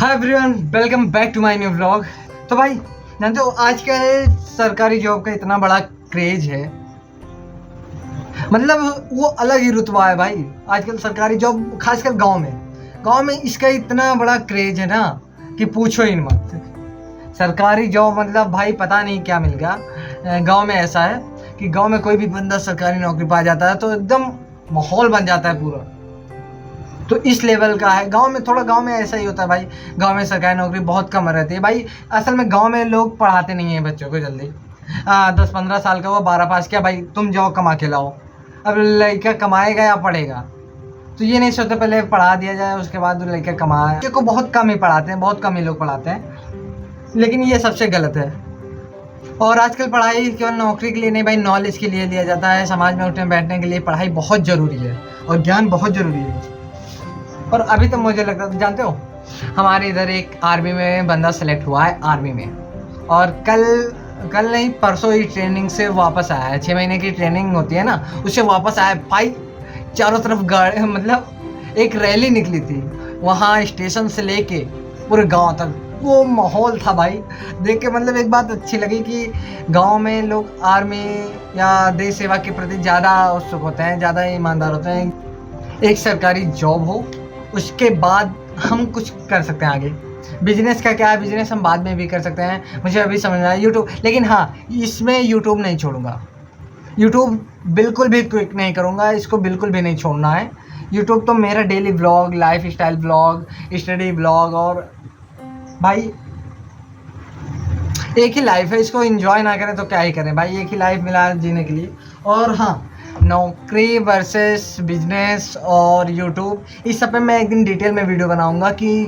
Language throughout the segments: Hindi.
Hi everyone, welcome back to my new vlog. तो भाई जानते हो आजकल सरकारी जॉब का इतना बड़ा क्रेज है, मतलब वो अलग ही रुतबा है भाई। आजकल सरकारी जॉब खासकर गांव में इसका इतना बड़ा क्रेज है ना कि पूछो ही मत। सरकारी जॉब मतलब भाई पता नहीं क्या मिल गया। गांव में ऐसा है कि गांव में कोई भी बंदा सरकारी नौकरी पा जाता है तो एकदम माहौल बन जाता है पूरा। तो इस लेवल का है गांव में ऐसा ही होता है भाई। गांव में सरकारी नौकरी बहुत कम रहती है भाई। असल में गांव में लोग पढ़ाते नहीं हैं बच्चों को जल्दी। 10-15 साल का हुआ, 12 पास किया, भाई तुम जाओ कमा के लाओ। अब लड़का कमाएगा या पढ़ेगा, तो ये नहीं सोचते पहले पढ़ा दिया जाए उसके बाद लड़का कमाए। लड़के को बहुत कम ही पढ़ाते हैं, बहुत कम ही लोग पढ़ाते हैं, लेकिन ये सबसे गलत है। और आजकल पढ़ाई केवल नौकरी के लिए नहीं भाई, नॉलेज के लिए लिया जाता है। समाज में उठने बैठने के लिए पढ़ाई बहुत ज़रूरी है और ज्ञान बहुत ज़रूरी है। और अभी तो मुझे लगता है, जानते हो हमारे इधर एक आर्मी में बंदा सेलेक्ट हुआ है आर्मी में, और कल नहीं परसों ही ट्रेनिंग से वापस आया है। 6 महीने की ट्रेनिंग होती है ना, उससे वापस आया भाई। चारों तरफ गाड़ी, मतलब एक रैली निकली थी वहाँ स्टेशन से लेके पूरे गांव तक। वो माहौल था भाई देख के, मतलब एक बात अच्छी लगी कि गांव में लोग आर्मी या देश सेवा के प्रति ज़्यादा उत्सुक होते हैं, ज़्यादा ईमानदार होते हैं। एक सरकारी जॉब हो उसके बाद हम कुछ कर सकते हैं आगे। बिजनेस का क्या है, बिजनेस हम बाद में भी कर सकते हैं। मुझे अभी समझ में आया यूट्यूब, लेकिन हाँ इसमें यूट्यूब नहीं छोड़ूंगा। यूट्यूब बिल्कुल भी क्विक नहीं करूँगा, इसको बिल्कुल भी नहीं छोड़ना है। यूट्यूब तो मेरा daily vlog, life style vlog, study vlog, और भाई एक ही लाइफ है, इसको एंजॉय ना करें तो क्या ही करें भाई। एक ही लाइफ मिला है जीने के लिए। और हाँ, नौकरी वर्सेस बिजनेस और यूट्यूब, इस सब पे मैं एक दिन डिटेल में वीडियो बनाऊंगा कि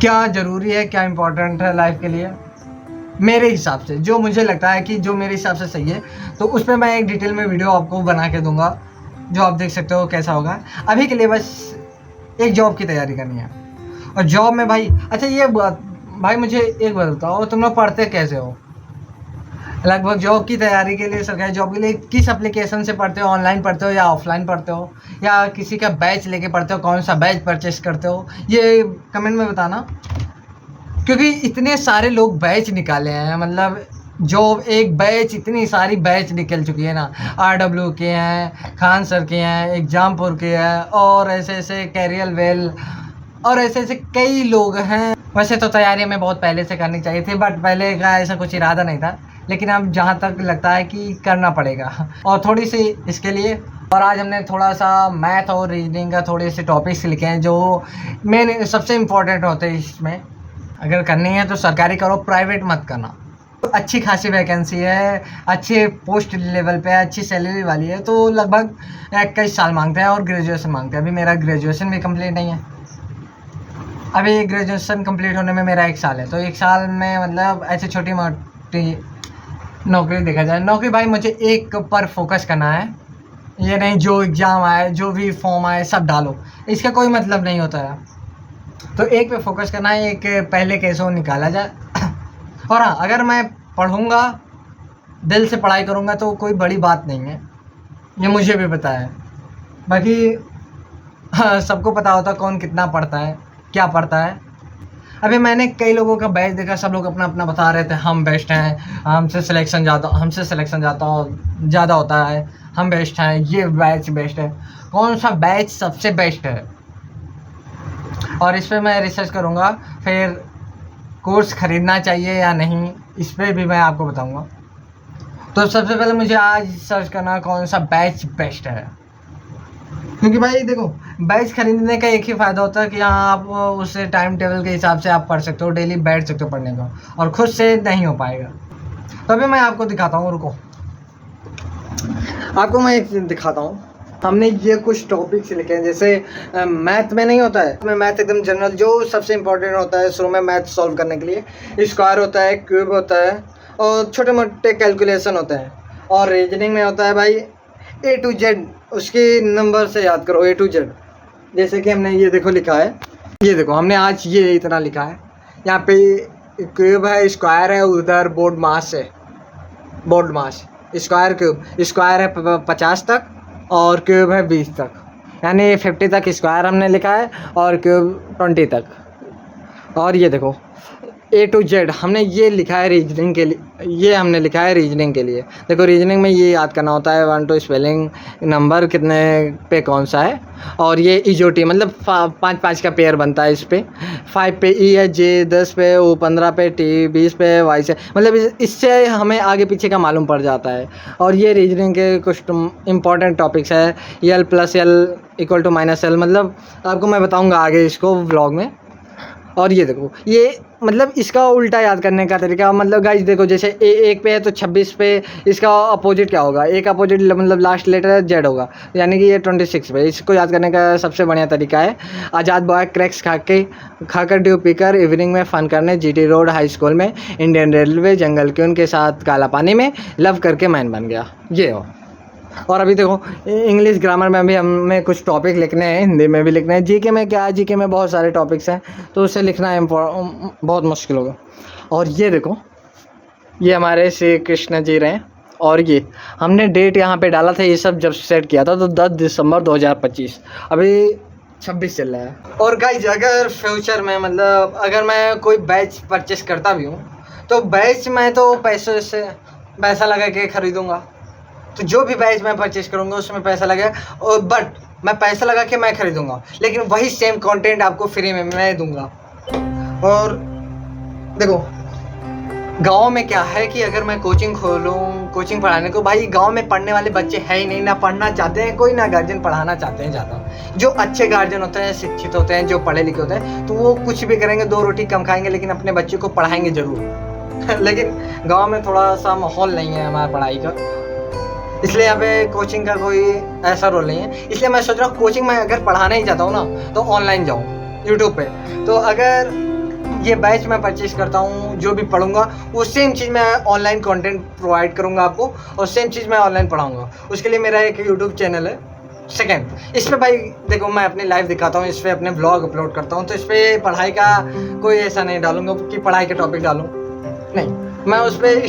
क्या ज़रूरी है, क्या इम्पोर्टेंट है लाइफ के लिए मेरे हिसाब से। जो मुझे लगता है कि जो मेरे हिसाब से सही है, तो उस पर मैं एक डिटेल में वीडियो आपको बना के दूंगा, जो आप देख सकते हो कैसा होगा। अभी के लिए बस एक जॉब की तैयारी करनी है। और जॉब में भाई, अच्छा ये भाई मुझे एक बात बताओ, तुम लोग पढ़ते कैसे हो? लगभग जॉब की तैयारी के लिए, सरकारी जॉब के लिए किस एप्लीकेशन से पढ़ते हो? ऑनलाइन पढ़ते हो या ऑफलाइन पढ़ते हो, या किसी का बैच लेके पढ़ते हो? कौन सा बैच परचेस करते हो, ये कमेंट में बताना। क्योंकि इतने सारे लोग बैच निकाले हैं, मतलब जॉब एक बैच, इतनी सारी बैच निकल चुकी है ना। RW के हैं, खान सर के हैं, एग्जामपुर के हैं, और ऐसे कैरियर वेल, और ऐसे कई लोग हैं। वैसे तो तैयारी हमें बहुत पहले से करनी चाहिए थी, बट पहले का ऐसा कुछ इरादा नहीं था, लेकिन अब जहाँ तक लगता है कि करना पड़ेगा, और थोड़ी सी इसके लिए। और आज हमने थोड़ा सा मैथ और रीजनिंग का थोड़े से टॉपिक्स लिखे हैं जो मेन सबसे इम्पोर्टेंट होते हैं इसमें। अगर करनी है तो सरकारी करो, प्राइवेट मत करना। अच्छी खासी वैकेंसी है, अच्छे पोस्ट लेवल पे अच्छी सैलरी वाली है, तो लगभग 21 साल मांगते हैं और ग्रेजुएशन मांगते हैं। अभी मेरा ग्रेजुएशन भी कंप्लीट नहीं है, अभी ग्रेजुएशन कंप्लीट होने में मेरा 1 साल है। तो 1 साल में मतलब ऐसे छोटी मोटी नौकरी देखा जाए, नौकरी भाई मुझे एक पर फोकस करना है। ये नहीं जो एग्ज़ाम आए, जो भी फॉर्म आए सब डालो, इसका कोई मतलब नहीं होता है। तो एक पे फोकस करना है, एक पहले कैसे वो निकाला जाए। और हाँ, अगर मैं पढ़ूँगा, दिल से पढ़ाई करूँगा तो कोई बड़ी बात नहीं है, ये मुझे भी पता है। बाकी हाँ, सबको पता होता कौन कितना पढ़ता है, क्या पढ़ता है। अभी मैंने कई लोगों का बैच देखा, सब लोग अपना अपना बता रहे थे, हम बेस्ट हैं, हमसे सिलेक्शन ज़्यादा होता है, हम बेस्ट हैं, ये बैच बेस्ट है। कौन सा बैच सबसे बेस्ट है, और इस पर मैं रिसर्च करूँगा। फिर कोर्स ख़रीदना चाहिए या नहीं, इस पर भी मैं आपको बताऊँगा। तो सबसे पहले मुझे आज सर्च करना कौन सा बैच बेस्ट है, क्योंकि भाई देखो बैच खरीदने का एक ही फ़ायदा होता है कि हाँ आप उस टाइम टेबल के हिसाब से आप पढ़ सकते हो, डेली बैठ सकते हो पढ़ने का, और खुद से नहीं हो पाएगा। तो अभी मैं आपको दिखाता हूँ, रुको आपको मैं एक दिखाता हूँ। हमने ये कुछ टॉपिक्स लिखे हैं, जैसे मैथ में नहीं होता है, मैथ एकदम जनरल जो सबसे इम्पोर्टेंट होता है शुरू में मैथ सॉल्व करने के लिए, स्क्वायर होता है, क्यूब होता है, और छोटे मोटे कैलकुलेशन होते हैं। और रीजनिंग में होता है भाई A to Z, उसके नंबर से याद करो, A to Z। जैसे कि हमने ये देखो लिखा है, ये देखो हमने आज ये इतना लिखा है। यहाँ पे क्यूब है, स्क्वायर है, उधर बोर्ड मास है, बोर्ड मास, स्क्वायर क्यूब, स्क्वायर है 50 तक और क्यूब है 20 तक, यानी 50 तक स्क्वायर हमने लिखा है और क्यूब 20 तक। और ये देखो A to Z हमने ये लिखा है रीजनिंग के लिए, ये हमने लिखा है रीजनिंग के लिए। देखो रीजनिंग में ये याद करना होता है 1 to स्पेलिंग, नंबर कितने पे कौन सा है, और ये इजोटी मतलब 5-5 का पेयर बनता है। इस पे 5 पे E है, J 10 पे, O 15 पे, T 20 पे, Y से मतलब इससे हमें आगे पीछे का मालूम पड़ जाता है। और ये रीजनिंग के कुछ इंपॉर्टेंट टॉपिक्स है। L + L = -L मतलब आपको मैं बताऊँगा आगे इसको व्लॉग में। और ये देखो ये मतलब इसका उल्टा याद करने का तरीका, मतलब गाइस देखो जैसे ए 1 पे है तो 26 पे इसका अपोजिट क्या होगा, एक अपोजिट मतलब लास्ट लेटर Z होगा, यानी कि ये 26 पे। इसको याद करने का सबसे बढ़िया तरीका है आज़ाद बॉय क्रैक्स खाकर ड्यू पीकर इवनिंग में फ़न करने, GT रोड हाई स्कूल में, इंडियन रेलवे, जंगल के उनके साथ, काला पानी में, लव करके मैन बन गया। ये हो। और अभी देखो इंग्लिश ग्रामर में भी हमें कुछ टॉपिक लिखने हैं, हिंदी में भी लिखने हैं। जीके में क्या है, जीके में बहुत सारे टॉपिक्स हैं तो उसे लिखना बहुत मुश्किल होगा। और ये देखो ये हमारे श्री कृष्ण जी रहे, और ये हमने डेट यहाँ पे डाला था, ये सब जब सेट किया था तो 10 दिसंबर 2025, अभी 26 चल रहा है। और गाइज अगर फ्यूचर में मतलब अगर मैं कोई बैच परचेस करता भी हूँ तो बैच मैं तो पैसा लगा के ख़रीदूँगा। तो जो भी बैच मैं परचेज करूँगा उसमें पैसा लगेगा, और बट मैं पैसा लगा के मैं ख़रीदूँगा, लेकिन वही सेम कंटेंट आपको फ्री में मैं दूँगा। और देखो गांव में क्या है कि अगर मैं कोचिंग खोलूँ, कोचिंग पढ़ाने को, भाई गांव में पढ़ने वाले बच्चे है ही नहीं, ना पढ़ना चाहते हैं कोई, ना गार्जियन पढ़ाना चाहते हैं ज़्यादा। जो अच्छे गार्जियन होते हैं, शिक्षित होते हैं, जो पढ़े लिखे होते हैं, तो वो कुछ भी करेंगे, 2 रोटी कम खाएंगे, लेकिन अपने बच्चे को पढ़ाएंगे ज़रूर। लेकिन गाँव में थोड़ा सा माहौल नहीं है हमारा पढ़ाई का, इसलिए यहाँ पे कोचिंग का कोई ऐसा रोल नहीं है। इसलिए मैं सोच रहा हूँ कोचिंग में अगर पढ़ाना ही चाहता हूँ ना तो ऑनलाइन जाऊँ यूट्यूब पे। तो अगर ये बैच मैं परचेज करता हूँ, जो भी पढ़ूंगा वो सेम चीज़ मैं ऑनलाइन कंटेंट प्रोवाइड करूँगा आपको, और सेम चीज़ मैं ऑनलाइन पढ़ाऊँगा। उसके लिए मेरा एक यूट्यूब चैनल है सेकेंड, इस पर भाई देखो मैं अपनी लाइफ दिखाता हूँ, इस पर अपने ब्लॉग अपलोड करता हूँ। तो इस पर पढ़ाई का कोई ऐसा नहीं डालूंगा कि पढ़ाई के टॉपिक डालूँ, नहीं, मैं उस पर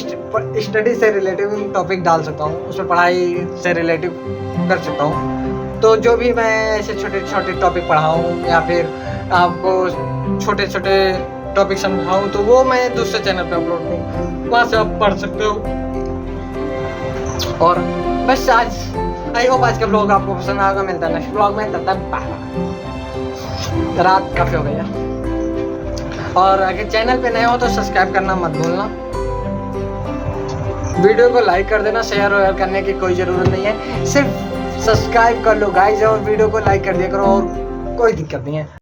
स्टडी से रिलेटिव टॉपिक डाल सकता हूँ, उस पर पढ़ाई से रिलेटिव कर सकता हूँ। तो जो भी मैं ऐसे छोटे छोटे टॉपिक पढ़ाऊँ या फिर आपको छोटे छोटे टॉपिक समझाऊँ तो वो मैं दूसरे चैनल पे अपलोड करूँ, वहाँ से आप पढ़ सकते हो। और बस आई होप आज का ब्लॉग आपको पसंद आएगा। मिलता है नेक्स्ट ब्लॉग में, तब तक बाय। रात काफ़ी हो गई है, और अगर चैनल पे नए हो तो सब्सक्राइब करना मत भूलना। वीडियो को लाइक कर देना, शेयर वेयर करने की कोई ज़रूरत नहीं है, सिर्फ सब्सक्राइब कर लो गाइस और वीडियो को लाइक कर दिया करो, और कोई दिक्कत नहीं है।